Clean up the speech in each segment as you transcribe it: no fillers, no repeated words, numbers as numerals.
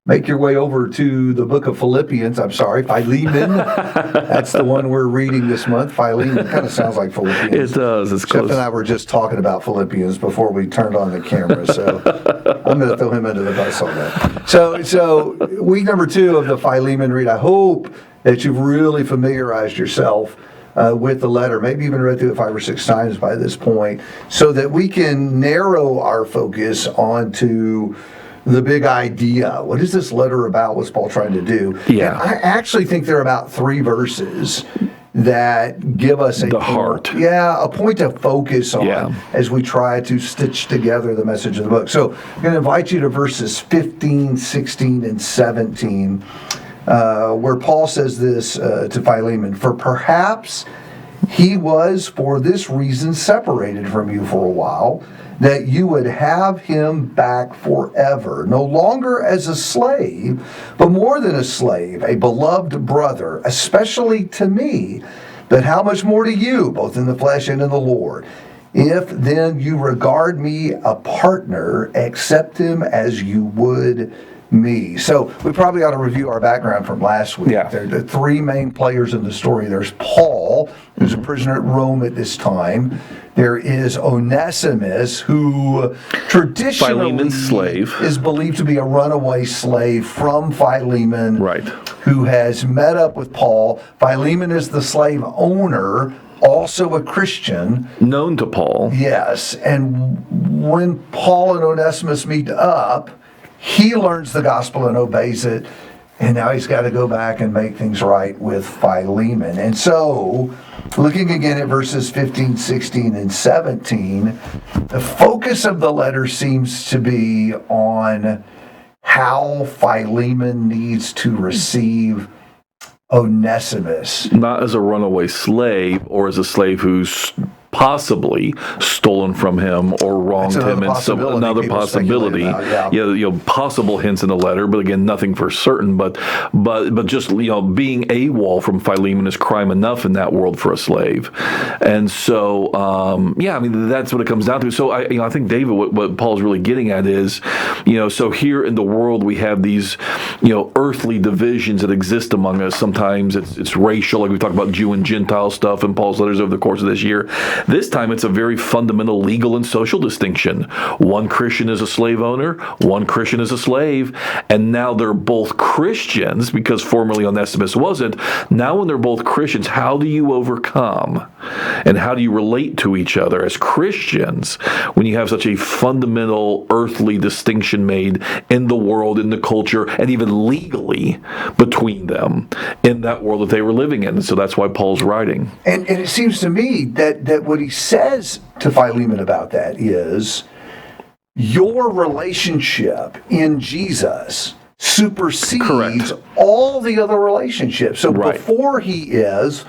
make your way over to the book of Philippians. I'm sorry, Philemon. That's the one we're reading this month. Philemon kind of sounds like Philippians. It does. It's Jeff close. and I were just talking about Philippians before we turned on the camera, so I'm going to throw him under the bus on that. So week number 2 of the Philemon read. I hope that you've really familiarized yourself with the letter, maybe even read through it 5 or 6 times by this point, so that we can narrow our focus onto the big idea. What is this letter about? What's Paul trying to do? Yeah. And I actually think there are about 3 verses that give us the heart. a point to focus on as we try to stitch together the message of the book. So I'm going to invite you to verses 15, 16, and 17, where Paul says this to Philemon, "For perhaps he was for this reason separated from you for a while, that you would have him back forever, no longer as a slave, but more than a slave, a beloved brother, especially to me, but how much more to you, both in the flesh and in the Lord? If then you regard me a partner, accept him as you would me." So we probably ought to review our background from last week. Yeah. There are the 3 main players in the story. There's Paul, who's a prisoner at Rome at this time. There is Onesimus, who traditionally Philemon's slave. is believed to be a runaway slave from Philemon, Right. who has met up with Paul. Philemon is the slave owner, also a Christian. Known to Paul. Yes, and when Paul and Onesimus meet up, he learns the gospel and obeys it, and now he's got to go back and make things right with Philemon. And so, looking again at verses 15, 16, and 17, the focus of the letter seems to be on how Philemon needs to receive Onesimus. Not as a runaway slave or as a slave who's possibly stolen from him or wronged him in some another possibility. About, possible hints in the letter, but again, nothing for certain. But just being AWOL from Philemon is crime enough in that world for a slave. And so that's what it comes down to. So I think, David, what Paul's really getting at is, so here in the world we have these earthly divisions that exist among us. Sometimes it's racial, like we talked about Jew and Gentile stuff in Paul's letters over the course of this year. This time it's a very fundamental legal and social distinction. One Christian is a slave owner, one Christian is a slave, and now they're both Christians, because formerly Onesimus wasn't. Now when they're both Christians, how do you overcome and how do you relate to each other as Christians when you have such a fundamental earthly distinction made in the world, in the culture, and even legally between them in that world that they were living in? And so that's why Paul's writing. And it seems to me that what he says to Philemon about that is, your relationship in Jesus supersedes Correct. all the other relationships. So Right. before he is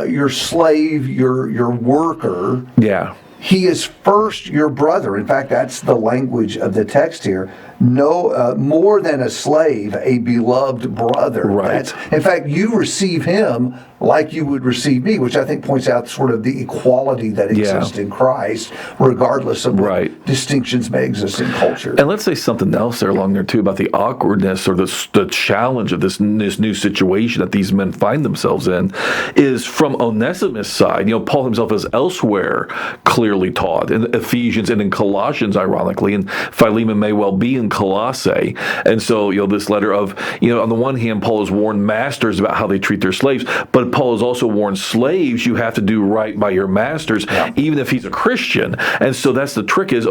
your slave, your worker, Yeah. he is first your brother. In fact, that's the language of the text here. No, more than a slave, a beloved brother. Right. In fact, you receive him like you would receive me, which I think points out sort of the equality that exists in Christ, regardless of what distinctions may exist in culture. And let's say something else there along there too about the awkwardness or the challenge of this new situation that these men find themselves in is from Onesimus' side. Paul himself is elsewhere clearly taught in Ephesians and in Colossians, ironically, and Philemon may well be in Colossae. And so, this letter of, on the one hand, Paul has warned masters about how they treat their slaves, but Paul has also warned slaves, you have to do right by your masters, even if he's a Christian. And so that's the trick is,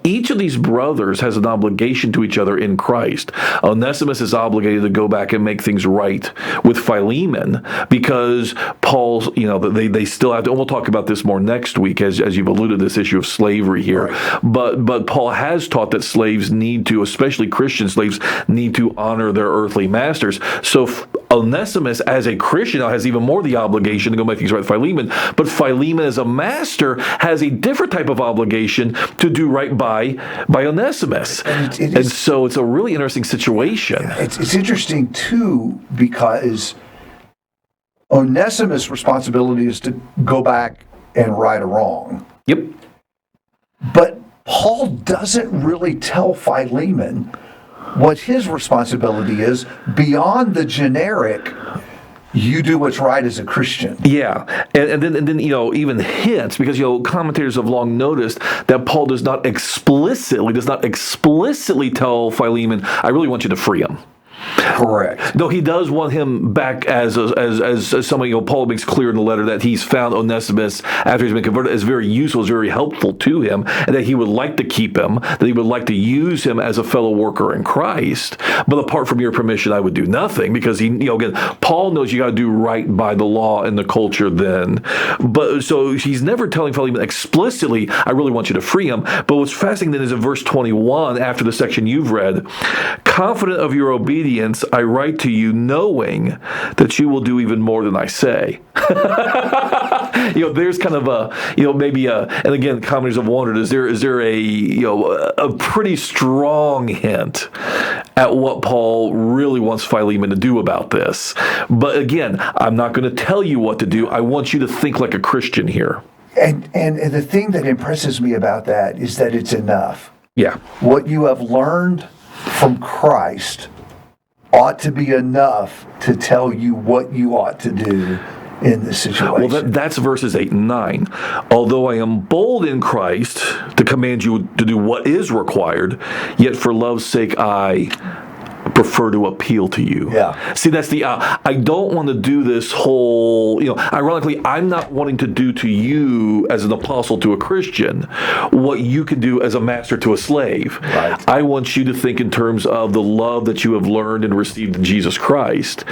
each of these brothers has an obligation to each other in Christ. Onesimus is obligated to go back and make things right with Philemon because Paul's, they still have to, and we'll talk about this more next week as you've alluded to this issue of slavery here. Right. But Paul has taught that slaves need to, especially Christian slaves, need to honor their earthly masters. So Onesimus, as a Christian, now has even more the obligation to go make things right with Philemon. But Philemon, as a master, has a different type of obligation to do right by Onesimus. And so it's a really interesting situation. It's interesting, too, because Onesimus' responsibility is to go back and right a wrong. Yep. But Paul doesn't really tell Philemon what his responsibility is beyond the generic, you do what's right as a Christian. Yeah, and then even hints, because commentators have long noticed that Paul does not explicitly tell Philemon, I really want you to free him. Correct. Though he does want him back as somebody, Paul makes clear in the letter that he's found Onesimus after he's been converted as very useful, as very helpful to him, and that he would like to keep him, that he would like to use him as a fellow worker in Christ. But apart from your permission, I would do nothing, because again, Paul knows you got to do right by the law and the culture then. But so he's never telling Philemon explicitly, I really want you to free him. But what's fascinating then is in verse 21, after the section you've read, confident of your obedience, I write to you knowing that you will do even more than I say. There's kind of and again, commentators have wondered, is there a pretty strong hint at what Paul really wants Philemon to do about this? But again, I'm not going to tell you what to do. I want you to think like a Christian here. And the thing that impresses me about that is that it's enough. Yeah. What you have learned from Christ ought to be enough to tell you what you ought to do in this situation. Well, that's verses 8 and 9. Although I am bold in Christ to command you to do what is required, yet for love's sake I prefer to appeal to you. Yeah. See, that's the, I don't want to do this whole, ironically, I'm not wanting to do to you as an apostle to a Christian what you can do as a master to a slave. Right. I want you to think in terms of the love that you have learned and received in Jesus Christ.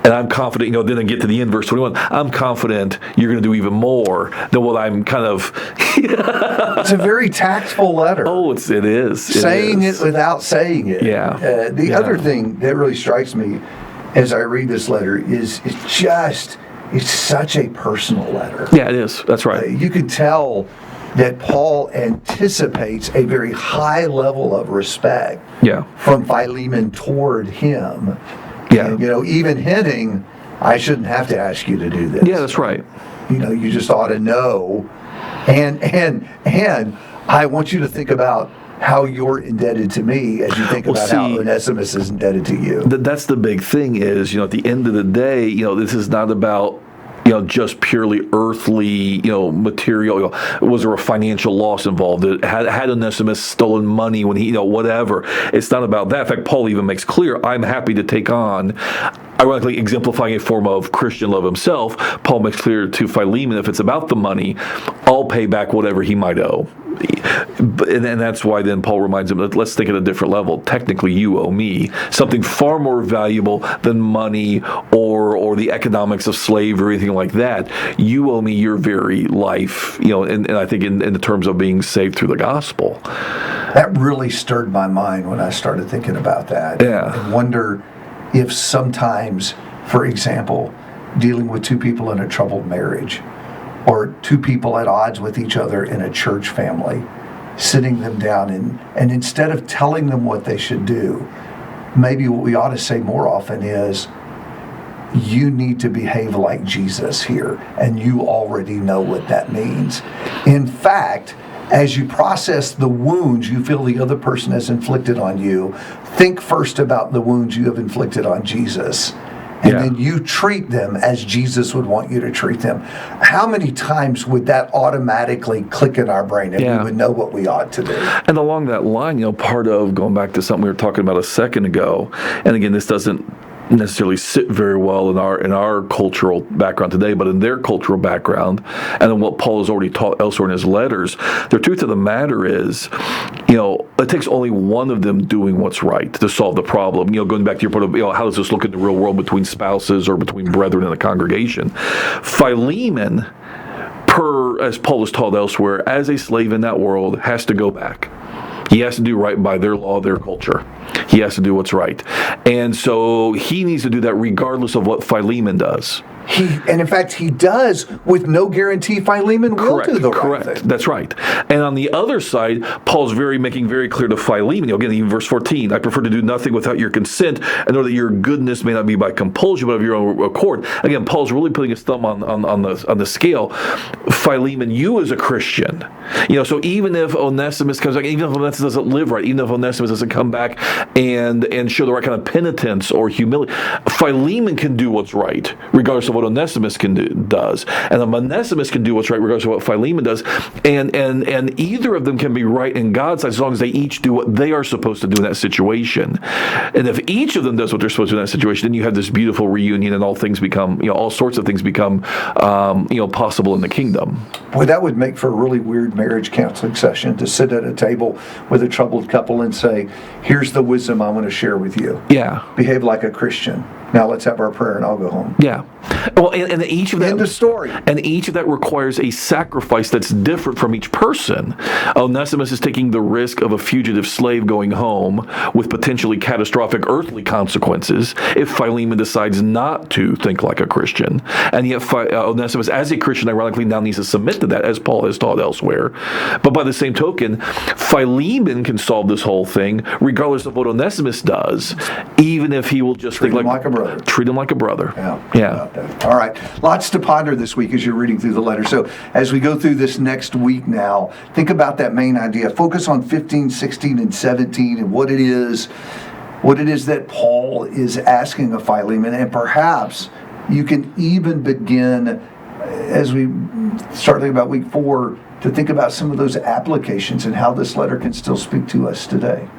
And I'm confident, then I get to the end, verse 21, I'm confident you're going to do even more than what I'm kind of... It's a very tactful letter. Oh, it is. Saying it without saying it. Yeah. The other thing that really strikes me as I read this letter is it's such a personal letter. Yeah, it is. That's right. You can tell that Paul anticipates a very high level of respect from Philemon toward him. Yeah. And, even hinting, I shouldn't have to ask you to do this. Yeah, that's right. You just ought to know. And I want you to think about how you're indebted to me as you think about how Onesimus is indebted to you. That's the big thing is, at the end of the day, this is not about just purely earthly, material. Was there a financial loss involved? Had Onesimus stolen money when he, whatever? It's not about that. In fact, Paul even makes clear, I'm happy to take on, ironically exemplifying a form of Christian love himself. Paul makes clear to Philemon, if it's about the money, I'll pay back whatever he might owe. And that's why then Paul reminds him, let's think at a different level. Technically, you owe me something far more valuable than money or the economics of slavery or anything like that. You owe me your very life, and I think in the terms of being saved through the gospel. That really stirred my mind when I started thinking about that. Yeah. And wonder if sometimes, for example, dealing with two people in a troubled marriage, or two people at odds with each other in a church family, sitting them down and instead of telling them what they should do, maybe what we ought to say more often is, you need to behave like Jesus here, and you already know what that means. In fact, as you process the wounds you feel the other person has inflicted on you, think first about the wounds you have inflicted on Jesus. And then you treat them as Jesus would want you to treat them. How many times would that automatically click in our brain and we would know what we ought to do? And along that line, part of going back to something we were talking about a second ago, and again, this doesn't necessarily sit very well in our cultural background today, but in their cultural background, and in what Paul has already taught elsewhere in his letters, the truth of the matter is, it takes only one of them doing what's right to solve the problem. Going back to your point of, how does this look in the real world between spouses or between brethren in the congregation? Philemon, as Paul has taught elsewhere, as a slave in that world, has to go back. He has to do right by their law, their culture. He has to do what's right. And so he needs to do that regardless of what Philemon does. And in fact, he does with no guarantee Philemon will do the right thing. That's right. And on the other side, Paul's making very clear to Philemon, again, even verse 14, I prefer to do nothing without your consent, in order that your goodness may not be by compulsion, but of your own accord. Again, Paul's really putting his thumb on the scale. Philemon, you as a Christian, so even if Onesimus comes back, even if Onesimus doesn't live right, even if Onesimus doesn't come back and show the right kind of penitence or humility, Philemon can do what's right, regardless of what Onesimus does, and Onesimus can do what's right regardless of what Philemon does, and either of them can be right in God's eyes as long as they each do what they are supposed to do in that situation. And if each of them does what they're supposed to do in that situation, then you have this beautiful reunion, and all sorts of things become possible in the kingdom. Boy, that would make for a really weird marriage counseling session, to sit at a table with a troubled couple and say, here's the wisdom I want to share with you. Yeah. Behave like a Christian. Now let's have our prayer and I'll go home. Yeah. Well, and each of that, end of story. And each of that requires a sacrifice that's different from each person. Onesimus is taking the risk of a fugitive slave going home with potentially catastrophic earthly consequences if Philemon decides not to think like a Christian. And yet Onesimus, as a Christian, ironically now needs to submit to that, as Paul has taught elsewhere. But by the same token, Philemon can solve this whole thing regardless of what Onesimus does, even if he will just treat him like a brother. Treat him like a brother. Yeah. All right. Lots to ponder this week as you're reading through the letter. So as we go through this next week now, think about that main idea. Focus on 15, 16, and 17 and what it is that Paul is asking of Philemon. And perhaps you can even begin, as we start thinking about week 4, to think about some of those applications and how this letter can still speak to us today.